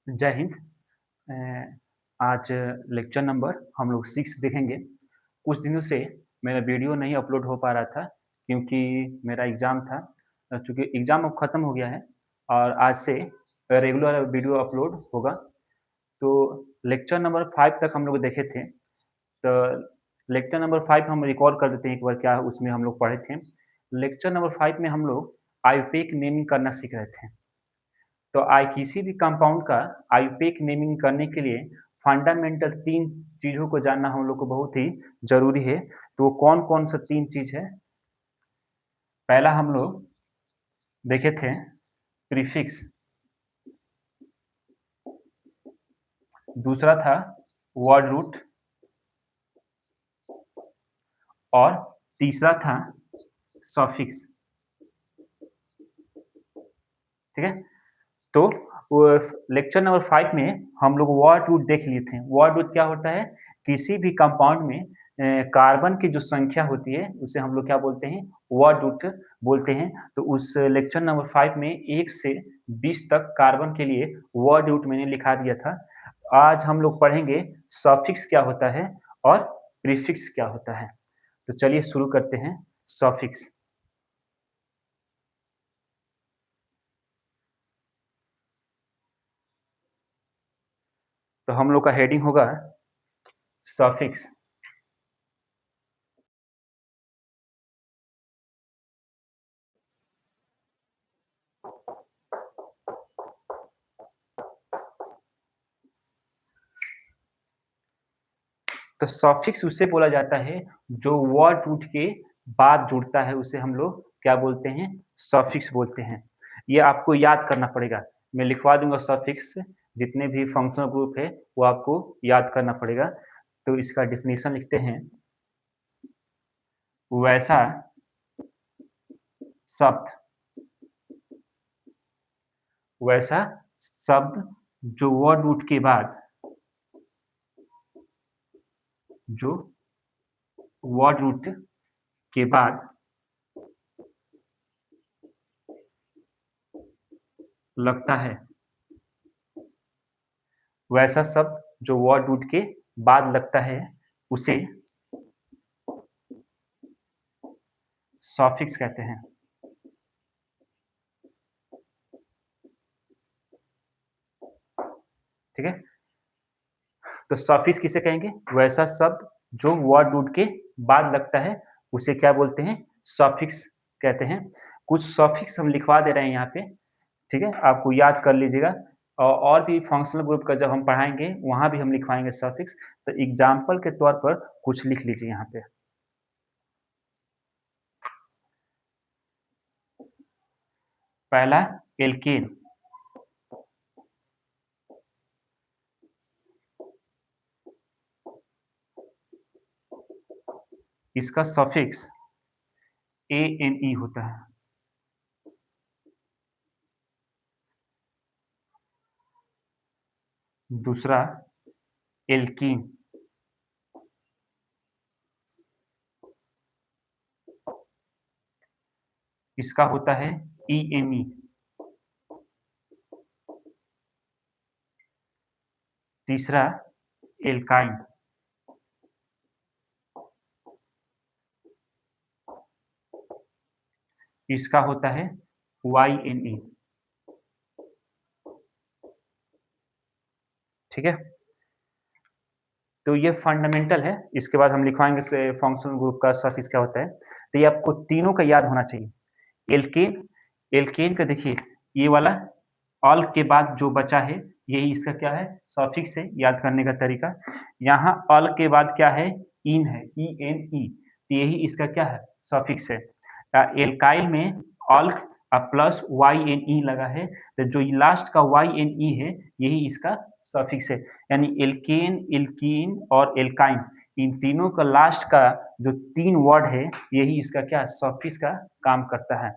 जय हिंद। आज lecture number हम लोग 6 देखेंगे। कुछ दिनों से मेरा वीडियो नहीं अपलोड हो पा रहा था क्योंकि मेरा एग्ज़ाम था। चूँकि एग्ज़ाम अब ख़त्म हो गया है और आज से रेगुलर वीडियो अपलोड होगा। तो लेक्चर नंबर 5 तक हम लोग देखे थे। तो लेक्चर नंबर 5 हम रिकॉल कर देते हैं एक बार क्या उसमें हम लोग पढ़े थे। लेक्चर नंबर 5 में हम लोग आयुर्वेदिक नेमिंग करना सीख रहे थे। तो किसी भी कंपाउंड का आयुर्वेदिक नेमिंग करने के लिए फंडामेंटल 3 चीज़ों को जानना हम लोग को बहुत ही ज़रूरी है। तो वो कौन-कौन सा 3 चीज़ है? पहला हम लोग देखे थे प्रीफिक्स, दूसरा था वर्ड रूट और तीसरा था सफिक्स। ठीक है? तो वो लेक्चर नंबर 5 में हम लोग वर्ड रूट देख लिए थे। वर्ड रूट क्या होता है? किसी भी कंपाउंड में कार्बन की जो संख्या होती है उसे हम लोग क्या बोलते हैं? वर्ड रूट बोलते हैं। तो उस लेक्चर नंबर 5 में 1 से 20 तक कार्बन के लिए वर्ड रूट मैंने लिखा दिया था। आज हम लोग पढ़ेंगे सफिक्स क्या होता है और प्रीफिक्स क्या होता है। तो चलिए शुरू करते हैं सफिक्स। तो हम लोग का हेडिंग होगा सफिक्स। तो सफिक्स उसे बोला जाता है जो वर्ड रूट के बाद जुड़ता है, उसे हम लोग क्या बोलते हैं? सफिक्स बोलते हैं। ये आपको याद करना पड़ेगा। मैं लिखवा दूंगा सफिक्स। जितने भी फंक्शनल ग्रुप है वो आपको याद करना पड़ेगा। तो इसका डिफिनीशन लिखते हैं। वैसा शब्द वैसा शब्द जो वर्ड रूट के बाद जो वर्ड रूट के बाद लगता है, वैसा शब्द जो वर्ड रूट के बाद लगता है उसे सॉफिक्स कहते हैं। ठीक है? तो सॉफिक्स किसे कहेंगे? वैसा शब्द जो वर्ड रूट के बाद लगता है उसे क्या बोलते हैं? सॉफिक्स कहते हैं। कुछ सॉफिक्स हम लिखवा दे रहे हैं यहाँ पे। ठीक है? आपको याद कर लीजिएगा। और भी फंक्शनल ग्रुप का जब हम पढ़ाएंगे वहां भी हम लिखवाएंगे सॉफिक्स। तो एग्जाम्पल के तौर पर कुछ लिख लीजिए यहाँ पे। पहला एल्केन, इसका सफिक्स ANE होता है। दूसरा एल्कीन, इसका होता है EME। तीसरा एल्काइन, इसका होता है YNE। ठीक है? तो ये फंडामेंटल है। इसके बाद हम लिखवाएंगे से फंक्शनल ग्रुप का सफिक्स क्या होता है। तो ये आपको तीनों का याद होना चाहिए। एल्केन, एल्केन का देखिए ये वाला ऑल के बाद जो बचा है यही इसका क्या है? सफिक्स है। याद करने का तरीका, यहाँ ऑल के बाद क्या है? इन है, ENE। तो यही इसका क्या है? सफिक्स है। एल्काइल में ऑल प्लस YNE लगा है। तो जो लास्ट का YNE है यही इसका सफिक्स है। यानी एल्केन, एल्कीन और एल्काइन, इन तीनों का लास्ट का जो 3 वर्ड है यही इसका क्या? सफिक्स का काम करता है।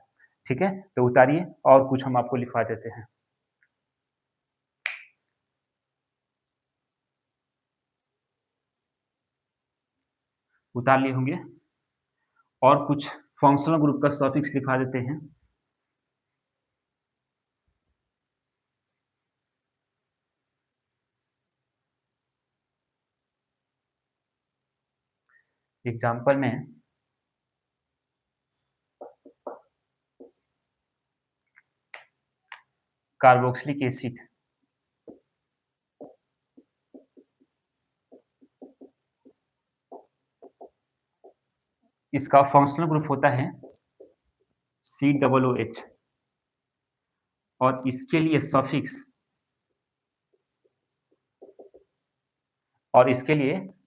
ठीक है? तो उतारिए और कुछ हम आपको लिखवा देते हैं। उतार लिए होंगे। और कुछ फंक्शनल ग्रुप का सफिक्स लिखवा देते हैं। एग्जाम्पल में कार्बोक्सिलिक एसिड, इसका फंक्शनल ग्रुप होता है COOH और इसके लिए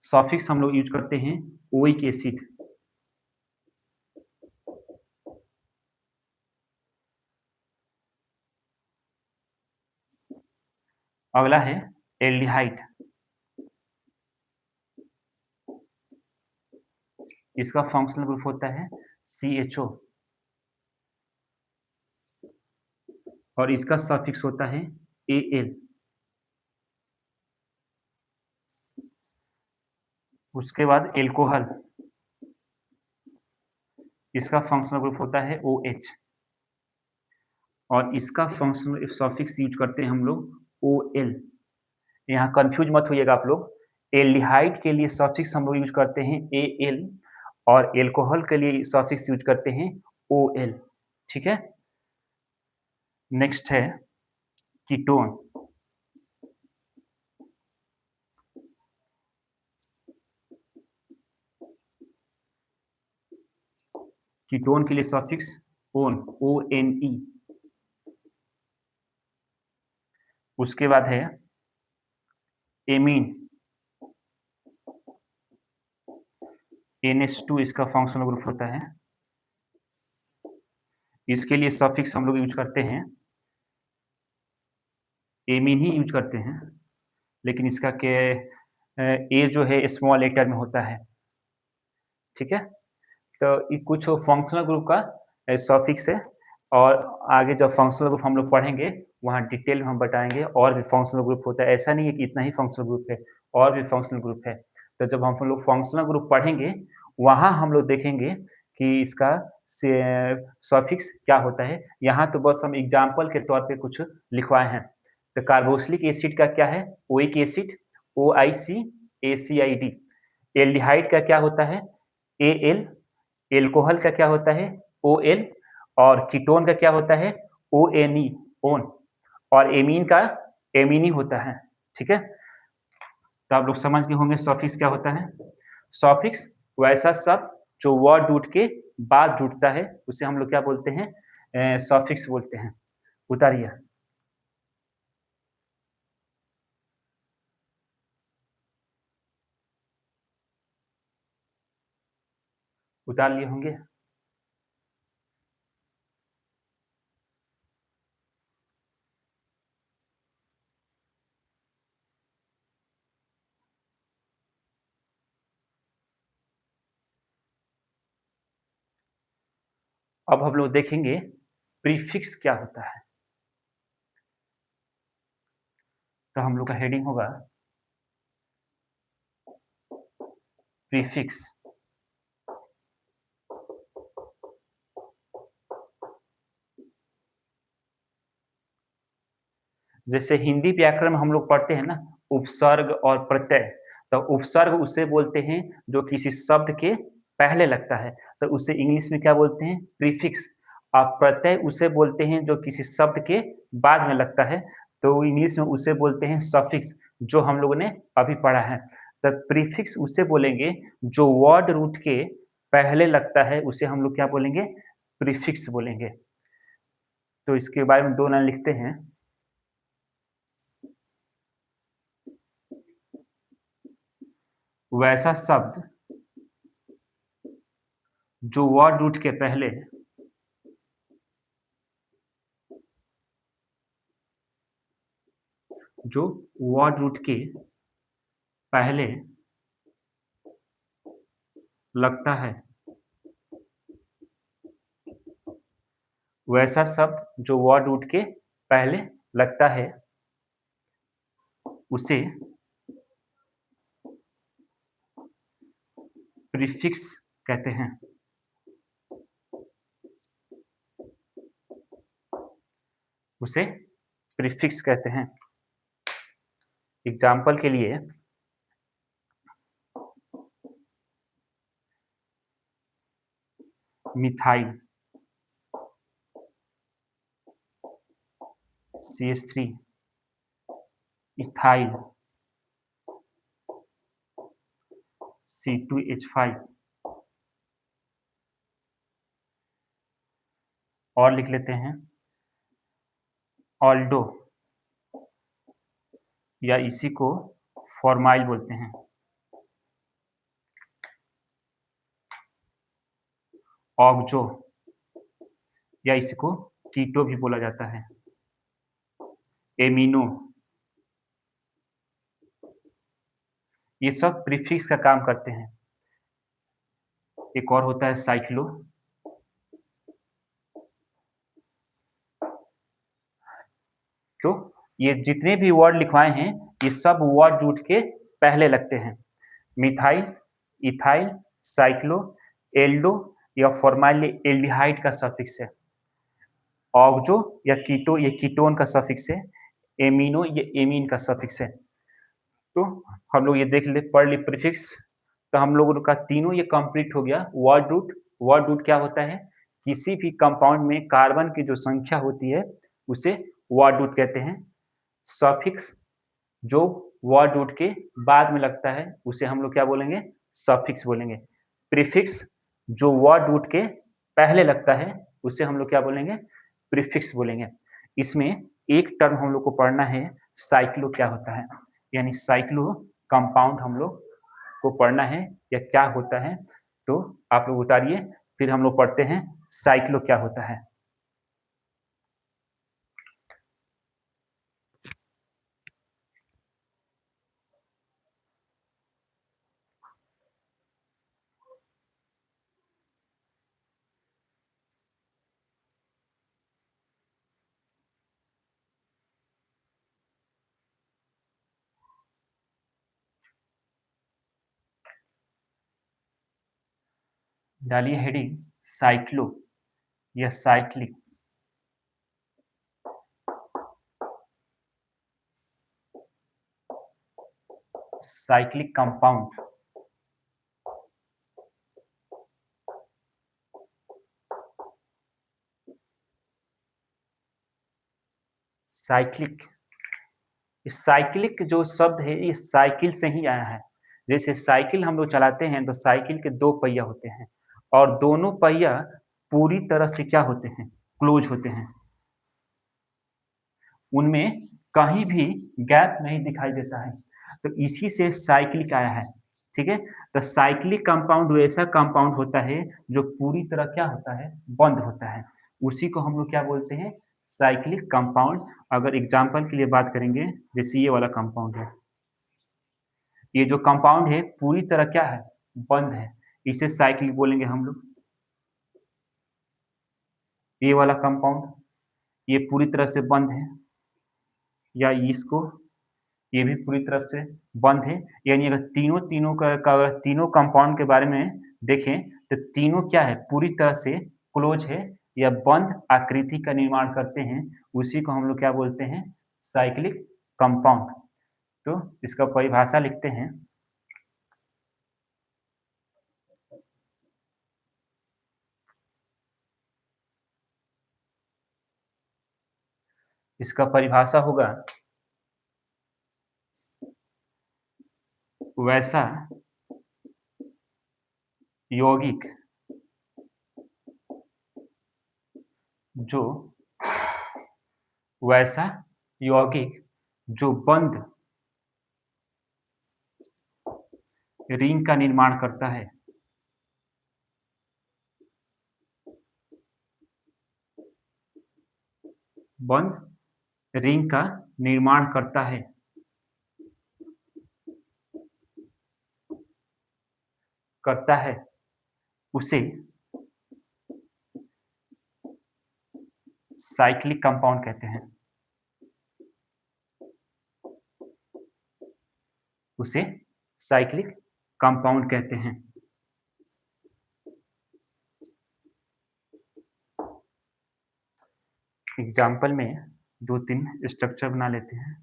सफिक्स हम लोग यूज करते हैं ओइक एसिड। अगला है एल्डिहाइड, इसका फंक्शनल ग्रुप होता है CHO और इसका सफिक्स होता है AL। उसके बाद एल्कोहल, इसका फंक्शनल ग्रुप होता है OH और इसका फंक्शनल सफिक्स यूज करते हैं हम लोग OL। यहाँ कंफ्यूज मत होइएगा आप लोग, एल्डिहाइड के लिए सफिक्स हम लोग यूज करते हैं AL और एल्कोहल के लिए सफिक्स यूज करते हैं OL। ठीक है, नेक्स्ट है कीटोन। कीटोन के लिए सफिक्स ओन, ONE। उसके बाद है एमीन, NH2 इसका फंक्शनल ग्रुप होता है। इसके लिए सफिक्स हम लोग यूज करते हैं एमीन ही यूज करते हैं, लेकिन इसका के ए जो है स्मॉल लेटर में होता है। ठीक है, तो ये कुछ फंक्शनल ग्रुप का सफिक्स है और आगे जब फंक्शनल ग्रुप हम लोग पढ़ेंगे वहाँ डिटेल में हम बताएंगे और भी फंक्शनल ग्रुप होता है। ऐसा नहीं है कि इतना ही फंक्शनल ग्रुप है, और भी फंक्शनल ग्रुप है। तो जब हम लोग फंक्शनल ग्रुप पढ़ेंगे वहाँ हम लोग देखेंगे कि इसका सफिक्स क्या होता है। यहाँ तो बस हम एग्जाम्पल के तौर पे कुछ लिखवाए हैं। तो कार्बोक्सिलिक एसिड का क्या है, oic acid, OIC ACID। Aldehyde का क्या होता है, AL। एल्कोहल का क्या होता है, OL। और कीटोन का क्या होता है, ONE, ओन। और एमीन का एमीनी होता है। ठीक है, तो आप लोग समझ गए होंगे सफिक्स क्या होता है। सफिक्स वैसा शब्द जो वर्ड रूट के बाद जुड़ता है उसे हम लोग क्या बोलते हैं, सफिक्स बोलते हैं। उतारिए, उतार लिए होंगे। अब हम लोग देखेंगे प्रीफिक्स क्या होता है। तो हम लोग का हेडिंग होगा प्रीफिक्स। जैसे हिंदी व्याकरण में हम लोग पढ़ते हैं ना उपसर्ग और प्रत्यय, तो उपसर्ग उसे बोलते हैं जो किसी शब्द के पहले लगता है, तो उसे इंग्लिश में क्या बोलते हैं, प्रीफिक्स। और प्रत्यय उसे बोलते हैं जो किसी शब्द के बाद में लगता है, तो इंग्लिश में उसे बोलते हैं सफिक्स, जो हम लोगों ने अभी पढ़ा है। तो प्रीफिक्स उसे बोलेंगे जो वर्ड रूट के पहले लगता है, उसे हम लोग क्या बोलेंगे, प्रीफिक्स बोलेंगे। तो इसके बारे में दो लाइन लिखते हैं। वैसा शब्द जो वर्ड रूट के पहले जो वर्ड रूट के पहले लगता है, वैसा शब्द जो वर्ड रूट के पहले लगता है उसे प्रीफिक्स कहते हैं। उसे प्रीफिक्स कहते हैं। एग्जाम्पल के लिए मिथाइल CH3 इथाइल C2H5 और लिख लेते हैं ऑल्डो या इसी को फॉर्माइल बोलते हैं। ऑक्जो या इसी को कीटो भी बोला जाता है। एमिनो, ये सब प्रीफिक्स का काम करते हैं। एक और होता है साइक्लो, तो ये जितने भी वर्ड लिखवाए हैं ये सब वर्ड रूट के पहले लगते हैं। मिथाइल, इथाइल, साइक्लो, एल्डो या फॉर्माइल एल्डिहाइड का सफिक्स है। ऑक्जो या कीटो ये कीटोन का सफिक्स है। एमिनो ये एमीन का सफिक्स है। तो हम लोग ये देख ले, पढ़ ली प्रीफिक्स, तो हम लोगों का तीनों ये कंप्लीट हो गया। वर्ड रूट, वर्ड रूट क्या होता है? किसी भी कंपाउंड में कार्बन की जो संख्या होती है उसे वर्ड रूट कहते हैं। सफिक्स जो वर्ड रूट के बाद में लगता है उसे हम लोग क्या बोलेंगे? सफिक्स बोलेंगे। प्रीफिक्स जो वर्ड रूट के पहले लगता है उसे हम लोग क्या बोलेंगे? प्रीफिक्स बोलेंगे। इसमें एक टर्म हम लोग को पढ़ना है, साइक्लो क्या होता है, यानी साइक्लो कंपाउंड हम लोग को पढ़ना है या क्या होता है। तो आप लोग उतारिए, फिर हम लोग पढ़ते हैं साइक्लो क्या होता है। डालिए हेडिंग साइक्लो या cyclic. Cyclic compound cyclic, cyclic जो शब्द है ये साइकिल से ही आया है। जैसे साइकिल हम लोग चलाते हैं तो साइकिल के दो पहिया होते हैं और दोनों पहिया पूरी तरह से क्या होते हैं? क्लोज होते हैं, उनमें कहीं भी गैप नहीं दिखाई देता है। तो इसी से साइक्लिक आया है। ठीक है, तो साइक्लिक कंपाउंड वैसा कंपाउंड होता है जो पूरी तरह क्या होता है? बंद होता है। उसी को हम लोग क्या बोलते हैं? Cyclic compound. अगर एग्जाम्पल के लिए बात करेंगे, जैसे ये वाला कंपाउंड है, ये जो कंपाउंड है पूरी तरह क्या है? बंद है, इसे साइक्लिक बोलेंगे हम लोग। ये वाला कंपाउंड ये पूरी तरह से बंद है, या इसको ये भी पूरी तरफ से बंद है। यानी अगर तीनों तीनों का अगर तीनों कंपाउंड के बारे में देखें तो तीनों क्या है? पूरी तरह से क्लोज है या बंद आकृति का निर्माण करते हैं। उसी को हम लोग क्या बोलते हैं? Cyclic compound. तो इसका परिभाषा लिखते हैं। इसका परिभाषा होगा वैसा यौगिक जो वैसा यौगिक जो बंद रिंग का निर्माण करता है। बंद रिंग का निर्माण करता है, करता है उसे साइक्लिक कंपाउंड कहते हैं। उसे साइक्लिक कंपाउंड कहते हैं। एग्जाम्पल में दो तीन स्ट्रक्चर बना लेते हैं।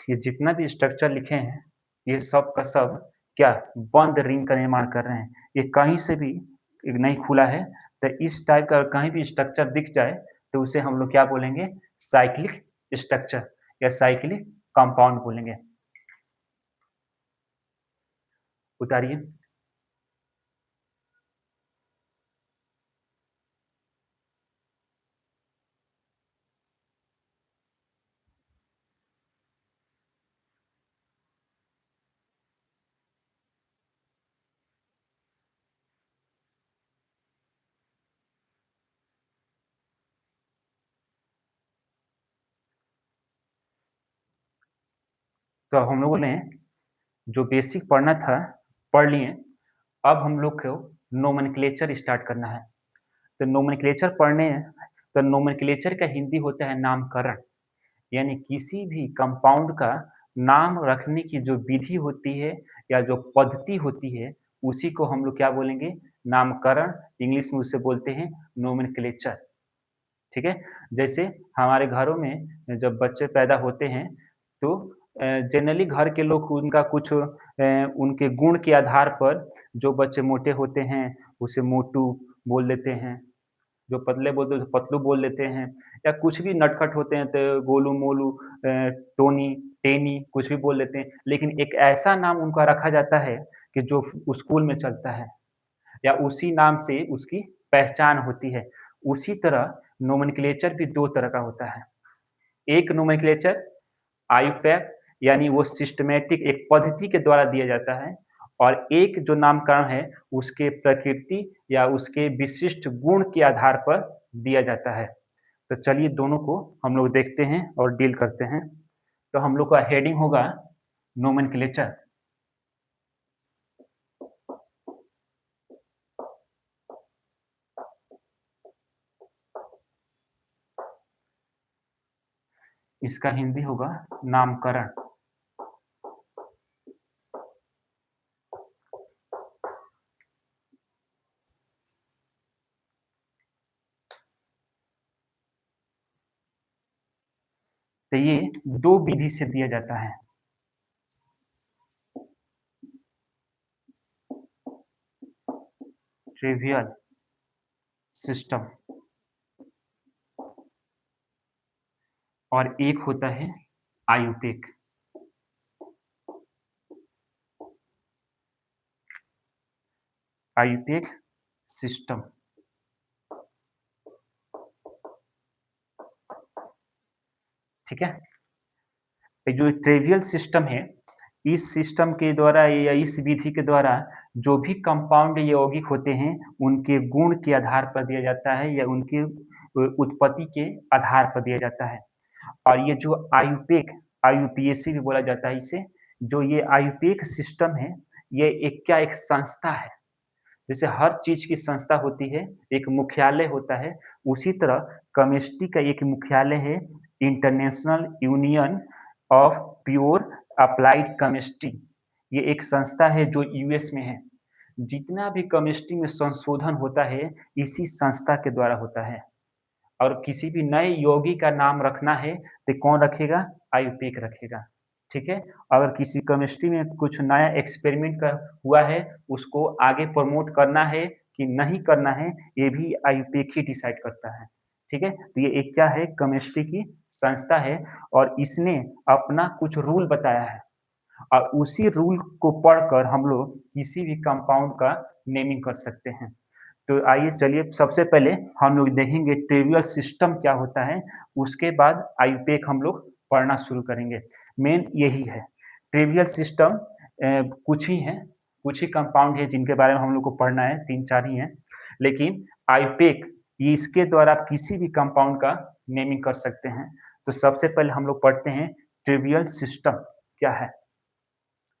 ये जितना भी स्ट्रक्चर लिखे हैं, ये सब का सब क्या बंद रिंग का निर्माण कर रहे हैं। ये कहीं से भी नहीं खुला है, तो इस टाइप का कहीं भी स्ट्रक्चर दिख जाए, तो उसे हम लोग क्या बोलेंगे? साइक्लिक स्ट्रक्चर या साइक्लिक कंपाउंड बोलेंगे। उतारिए। तो हम लोगों ने जो बेसिक पढ़ना था, पढ़ लिए। अब हम लोग को नोमेनक्लेचर स्टार्ट करना है। तो नोमेनक्लेचर पढ़ने हैं, तो नोमेनक्लेचर का हिंदी होता है नामकरण। यानी किसी भी कंपाउंड का नाम रखने की जो विधि होती है या जो पद्धति होती है, उसी को हम लोग क्या बोलेंगे? नामकरण। इंग्लिश में उसे बोलते हैं नोमेनक्लेचर। ठीक है? जैसे हमारे घरों में जब बच्चे पैदा होते हैं, तो जनरली घर के लोग उनका कुछ उनके गुण के आधार पर, जो बच्चे मोटे होते हैं उसे मोटू बोल देते हैं, जो पतले बोलते हैं तो पतलू बोल देते हैं, या कुछ भी नटखट होते हैं तो गोलू मोलू, टोनी टेनी कुछ भी बोल देते हैं। लेकिन एक ऐसा नाम उनका रखा जाता है कि जो स्कूल में चलता है, या उसी नाम से उसकी पहचान होती है। उसी तरह नोमेनक्लेचर भी दो तरह का होता है। एक नोमेनक्लेचर आयुपैक, यानी वो सिस्टमैटिक एक पद्धति के द्वारा दिया जाता है, और एक जो नामकरण है उसके प्रकृति या उसके विशिष्ट गुण के आधार पर दिया जाता है। तो चलिए दोनों को हम लोग देखते हैं और डील करते हैं। तो हम लोग का हेडिंग होगा नोमेनक्लेचर। इसका हिंदी होगा नामकरण। तो ये दो विधि से दिया जाता है। ट्रिवियल सिस्टम, और एक होता है आयुपेक। IUPAC system. ठीक है? जो ट्रिवियल सिस्टम है, इस सिस्टम के द्वारा या इस विधि के द्वारा जो भी कंपाउंड यौगिक होते हैं, उनके गुण के आधार पर दिया जाता है या उनकी उत्पत्ति के आधार पर दिया जाता है। और ये जो आयुपेक, आयुपीएसी भी बोला जाता है इसे, जो ये आयुपेक सिस्टम है, ये एक क्या एक संस्था है। जैसे हर चीज की संस्था होती है, एक मुख्यालय होता है, उसी तरह केमिस्ट्री का एक मुख्यालय है, international union of pure applied chemistry. ये एक संस्था है जो यूएस में है। जितना भी केमिस्ट्री में संशोधन होता है, इसी संस्था के द्वारा होता है। और किसी भी नए योगी का नाम रखना है तो कौन रखेगा? आयुपेक रखेगा। ठीक है? अगर किसी केमिस्ट्री में कुछ नया एक्सपेरिमेंट का हुआ है, उसको आगे प्रमोट करना है कि नहीं करना है, ये भी आयुपेक ही डिसाइड करता है। ठीक है? तो ये एक क्या है? केमिस्ट्री की संस्था है, और इसने अपना कुछ रूल बताया है, और उसी रूल को पढ़कर हम लोग किसी भी कंपाउंड का नेमिंग कर सकते हैं। तो आइए चलिए सबसे पहले हम लोग देखेंगे ट्रिवियल सिस्टम क्या होता है, उसके बाद आयुपेक हम लोग पढ़ना शुरू करेंगे। मेन यही है ट्रिवियल सिस्टम। कुछ ही हैं, कुछ ही कंपाउंड है जिनके बारे में हम लोग को पढ़ना है, 3-4 ही हैं। लेकिन आयुपेक, ये इसके द्वारा आप किसी भी कंपाउंड का नेमिंग कर सकते हैं। तो सबसे पहले हम लोग पढ़ते हैं ट्रिवियल सिस्टम क्या है।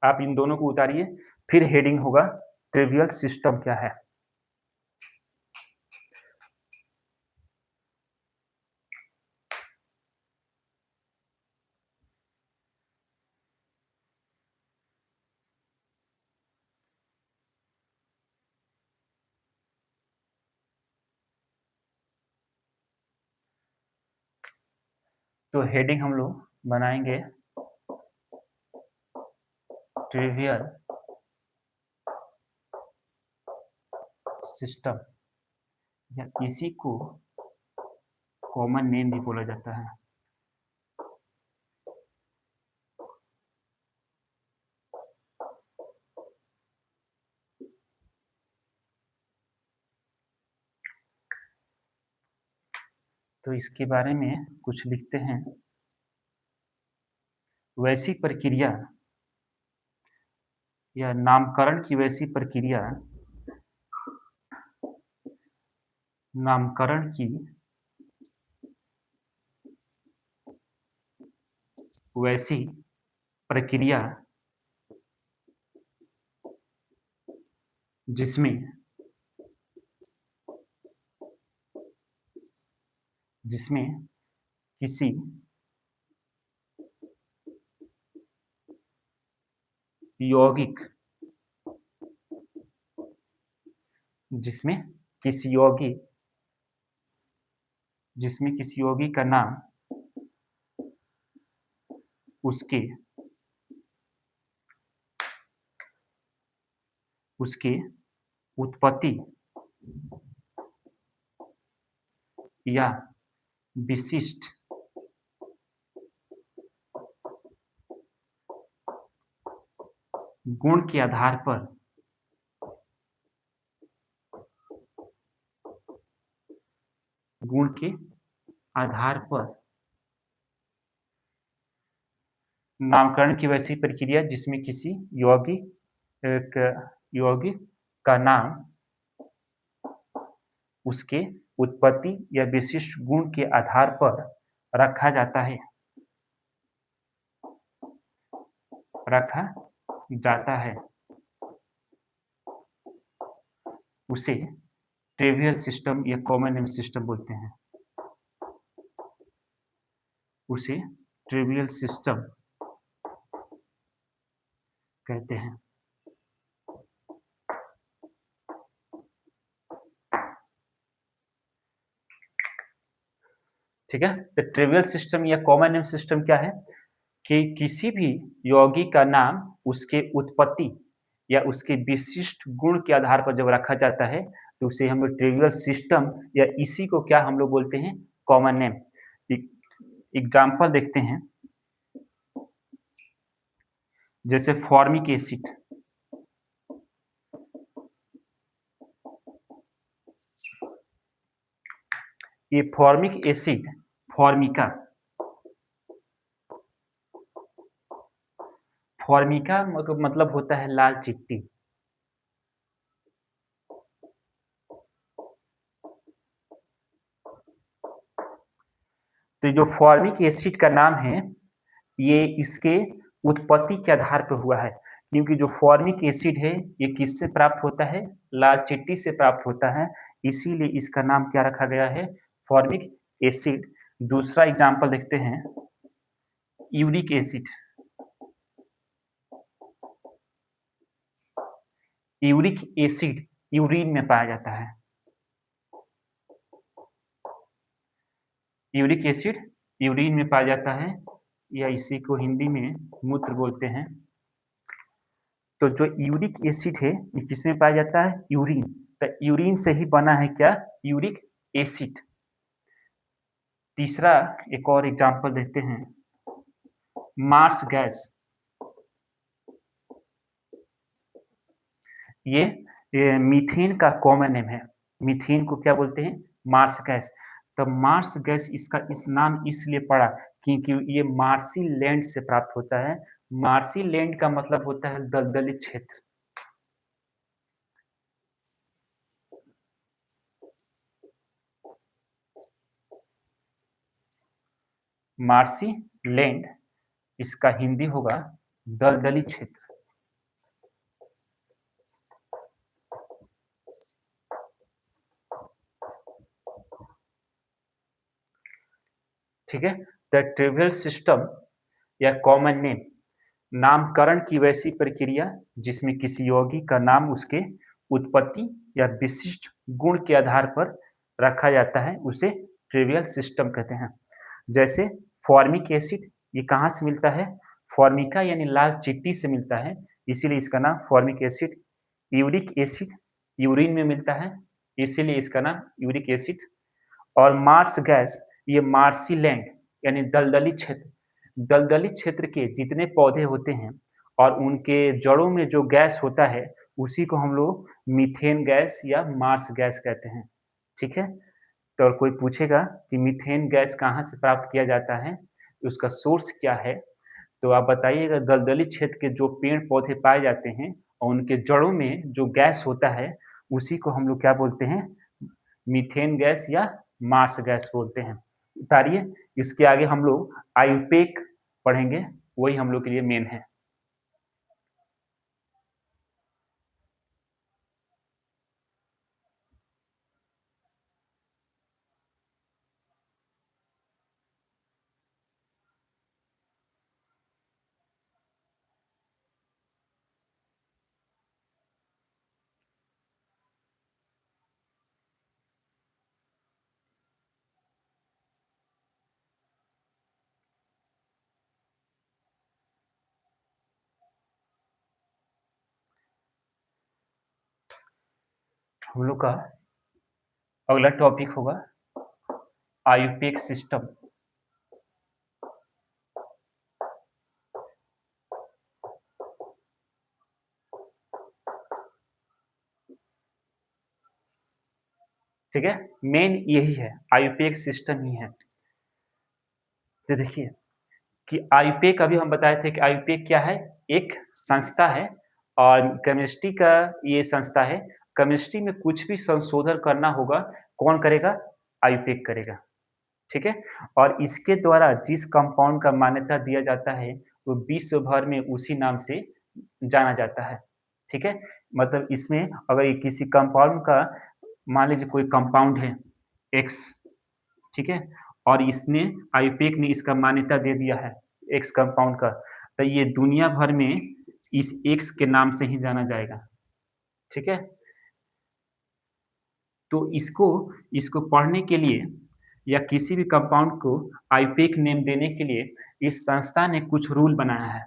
आप इन दोनों को उतारिए, फिर हेडिंग होगा ट्रिवियल सिस्टम क्या है। तो हेडिंग हम लोग बनाएंगे ट्रिवियल सिस्टम या इसी को कॉमन नेम भी बोला जाता है। तो इसके बारे में कुछ लिखते हैं। वैसी प्रक्रिया या नामकरण की वैसी प्रक्रिया, नामकरण की वैसी प्रक्रिया जिसमें किसी यौगिक जिसमें किसी यौगिक का नाम उसके उत्पत्ति या विशिष्ट गुण के आधार पर नामकरण की वैसी प्रक्रिया जिसमें किसी यौगिक का नाम उसके उत्पत्ति या विशिष्ट गुण के आधार पर रखा जाता है उसे ट्रिवियल सिस्टम या कॉमन नेम सिस्टम बोलते हैं। उसे ट्रिवियल सिस्टम कहते हैं। ठीक है, तो ट्रिवियल सिस्टम या कॉमन नेम सिस्टम क्या है कि किसी भी यौगिक का नाम उसके उत्पत्ति या उसके विशिष्ट गुण के आधार पर जब रखा जाता है तो उसे हम लोग ट्रिवियल सिस्टम या इसी को क्या हम लोग बोलते हैं, कॉमन नेम। एग्जाम्पल देखते हैं, जैसे फॉर्मिक एसिड। ये फॉर्मिक एसिड फॉर्मिका मतलब होता है लाल चिट्टी। तो जो फॉर्मिक एसिड का नाम है ये इसके उत्पत्ति के आधार पर हुआ है, क्योंकि जो फॉर्मिक एसिड है ये किससे प्राप्त होता है, लाल चिट्टी से प्राप्त होता है, इसीलिए इसका नाम क्या रखा गया है, फॉर्मिक एसिड। दूसरा एग्जांपल देखते हैं, uric acid. Uric acid urine में पाया जाता है। यूरिक एसिड यूरिन में पाया जाता है या इसी को हिंदी में मूत्र बोलते हैं। तो जो यूरिक एसिड है ये किसमें पाया जाता है, यूरिन। तो यूरिन से ही बना है क्या, यूरिक एसिड। तीसरा एक और एग्जांपल देते हैं, मार्स गैस। ये मीथेन का कॉमन नेम है। मीथेन को क्या बोलते हैं, मार्स गैस। तो मार्स गैस इसका इस नाम इसलिए पड़ा क्योंकि ये मार्सी लैंड से प्राप्त होता है। मार्सी लैंड का मतलब होता है दलदली क्षेत्र। मार्सी लैंड इसका हिंदी होगा दलदली क्षेत्र। ठीक है, द ट्रिवियल सिस्टम या कॉमन नेम, नामकरण की वैसी प्रक्रिया जिसमें किसी यौगिक का नाम उसके उत्पत्ति या विशिष्ट गुण के आधार पर रखा जाता है, उसे ट्रिवियल सिस्टम कहते हैं। जैसे फॉर्मिक एसिड, ये कहाँ से मिलता है, फॉर्मिका यानी लाल चिट्टी से मिलता है। इसीलिए इसका नाम formic acid. Uric acid urine में मिलता है, इसीलिए इसका नाम यूरिक एसिड। और मार्स गैस, ये मार्सी लैंड यानी दलदली क्षेत्र, दलदली क्षेत्र के जितने पौधे होते हैं और उनके जड़ों में जो गैस होता है, उसी को हम लोग मीथेन गैस या मार्स गैस कहते हैं। ठीक है, तो अगर कोई पूछेगा कि मीथेन गैस कहाँ से प्राप्त किया जाता है, उसका सोर्स क्या है, तो आप बताइएगा। दलदली क्षेत्र के जो पेड़ पौधे पाए जाते हैं और उनके जड़ों में जो गैस होता है, उसी को हम लोग क्या बोलते हैं, मीथेन गैस या मार्स गैस बोलते हैं। उतारिए, इसके आगे हम लोग आयुपेक पढ़ेंगे, वही हम लोग के लिए मेन है। हम लोग का अगला टॉपिक होगा आयुपेक सिस्टम। ठीक है, मेन यही है, आयुपेक सिस्टम ही है। तो देखिए कि आयुपेक, अभी हम बताए थे कि आयुपेक क्या है, एक संस्था है और केमिस्ट्री का ये संस्था है। केमिस्ट्री में कुछ भी संशोधन करना होगा, कौन करेगा, आयुपेक करेगा। ठीक है, और इसके द्वारा जिस कंपाउंड का मान्यता दिया जाता है, वो विश्व भर में उसी नाम से जाना जाता है। ठीक है, मतलब इसमें अगर ये किसी कंपाउंड का, मान लीजिए कोई कंपाउंड है एक्स, ठीक है, और इसने आईयूपीएसी ने इसका मान्यता दे दिया है एक्स कंपाउंड का, तो ये दुनिया भर में इस एक्स के नाम से ही जाना जाएगा। ठीक है, तो इसको इसको पढ़ने के लिए या किसी भी कंपाउंड को आईयूपीएसी नेम देने के लिए इस संस्था ने कुछ रूल बनाया है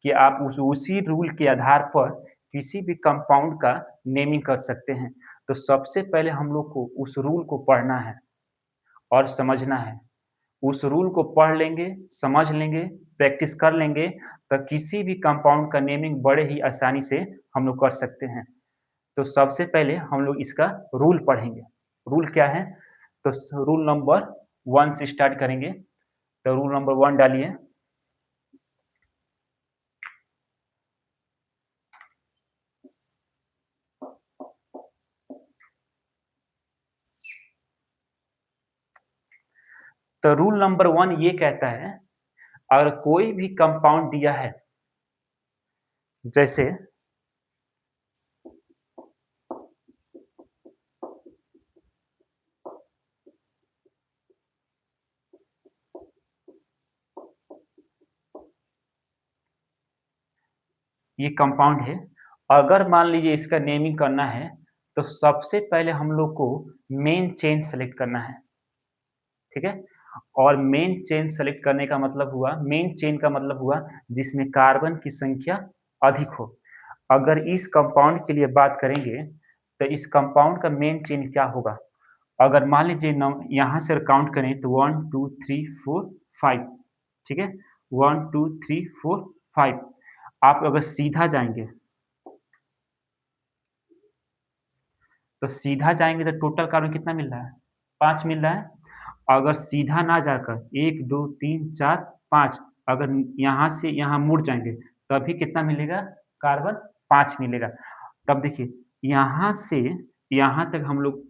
कि आप उसी रूल के आधार पर किसी भी कंपाउंड का नेमिंग कर सकते हैं। तो सबसे पहले हम लोग को उस रूल को पढ़ना है और समझना है। उस रूल को पढ़ लेंगे, समझ लेंगे, प्रैक्टिस कर लेंगे, तो किसी भी कंपाउंड का नेमिंग बड़े ही आसानी से हम लोग कर सकते हैं। तो सबसे पहले हम लोग इसका रूल पढ़ेंगे। रूल क्या है, तो रूल नंबर 1 से स्टार्ट करेंगे। तो रूल नंबर 1 डालिए। तो रूल नंबर 1 ये कहता है, अगर कोई भी कंपाउंड दिया है, जैसे ये कंपाउंड है, अगर मान लीजिए इसका नेमिंग करना है, तो सबसे पहले हम लोग को मेन चेन सेलेक्ट करना है। ठीक है, और मेन चेन सेलेक्ट करने का मतलब हुआ, मेन चेन का मतलब हुआ जिसमें कार्बन की संख्या अधिक हो। अगर इस कंपाउंड के लिए बात करेंगे, तो इस कंपाउंड का मेन चेन क्या होगा, अगर मान लीजिए यहाँ से काउंट करें तो 1 2 3 4 5। ठीक है, 1 2 3 4 5। आप अगर सीधा जाएंगे, तो सीधा जाएंगे तो टोटल कार्बन कितना मिल रहा है, 5 मिल रहा है। अगर सीधा ना जाकर 1 2 3 4 5, अगर यहाँ से यहाँ मुड़ जाएंगे, तभी कितना मिलेगा, कार्बन 5 मिलेगा। तब देखिए, यहाँ से यहाँ तक हम लोग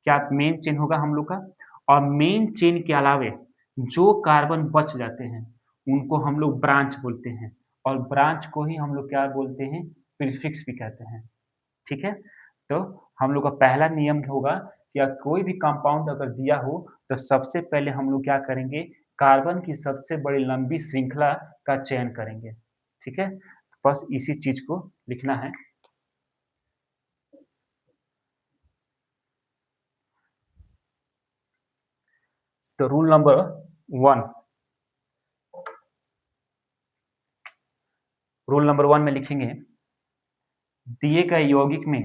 क्या मेन चेन होगा हम लोग का, और मेन चेन के अलावे जो कार्बन बच जाते हैं, उनको हम लोग ब्रांच बोलते हैं, और ब्रांच को ही हम लोग क्या बोलते हैं, प्रीफिक्स भी कहते हैं। ठीक है, तो हम लोग का पहला नियम होगा कि कोई भी कंपाउंड अगर दिया हो, तो सबसे पहले हम लोग क्या करेंगे, कार्बन की सबसे बड़ी लंबी श्रृंखला का चयन करेंगे। ठीक है, बस इसी चीज को लिखना है। तो रूल नंबर 1, रूल नंबर 1 में लिखेंगे, दिए गए यौगिक में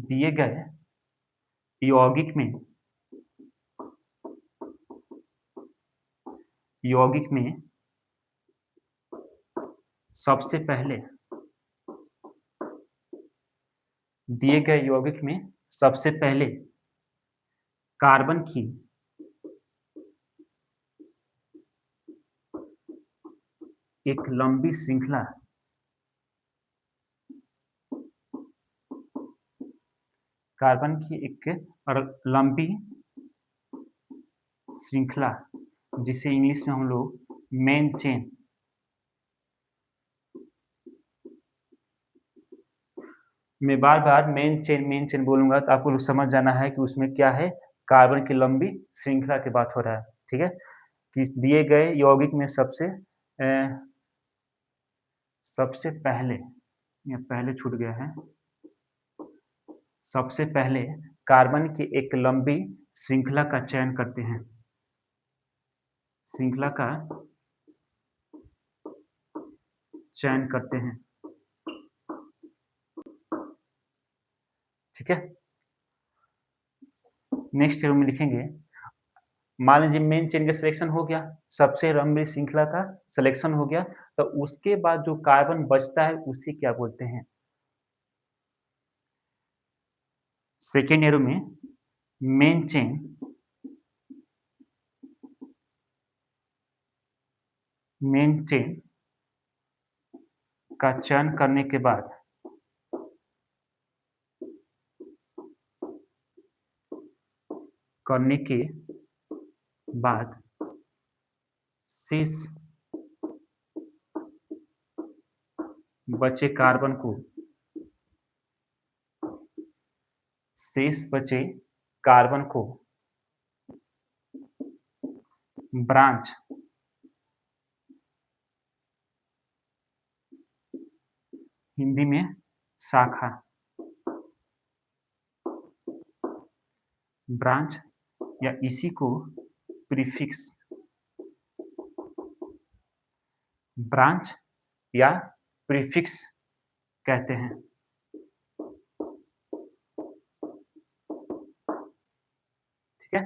दिए गए यौगिक में सबसे पहले दिए गए यौगिक में सबसे पहले कार्बन की एक लंबी श्रृंखला कार्बन की एक लंबी श्रृंखला जिसे इंग्लिश में हम लोग मेन चेन मैं बार बार मेन चेन बोलूंगा तो आपको समझ जाना है कि उसमें क्या है, कार्बन की लंबी श्रृंखला की बात हो रहा है। ठीक है, कि दिए गए यौगिक में सबसे पहले, या पहले छूट गया है, सबसे पहले कार्बन की एक लंबी श्रृंखला का चयन करते हैं, श्रृंखला का चयन करते हैं। ठीक है, नेक्स्ट में लिखेंगे, मान लीजिए मेन चेन का सिलेक्शन हो गया, सबसे लंबी श्रृंखला का सिलेक्शन हो गया, तो उसके बाद जो कार्बन बचता है उसे क्या बोलते हैं? सेकेंड एरो में मेन चेन का चयन करने के बाद शेष बचे कार्बन को ब्रांच हिंदी में शाखा, ब्रांच या इसी को प्रीफिक्स, ब्रांच या प्रीफिक्स कहते हैं। ठीक है।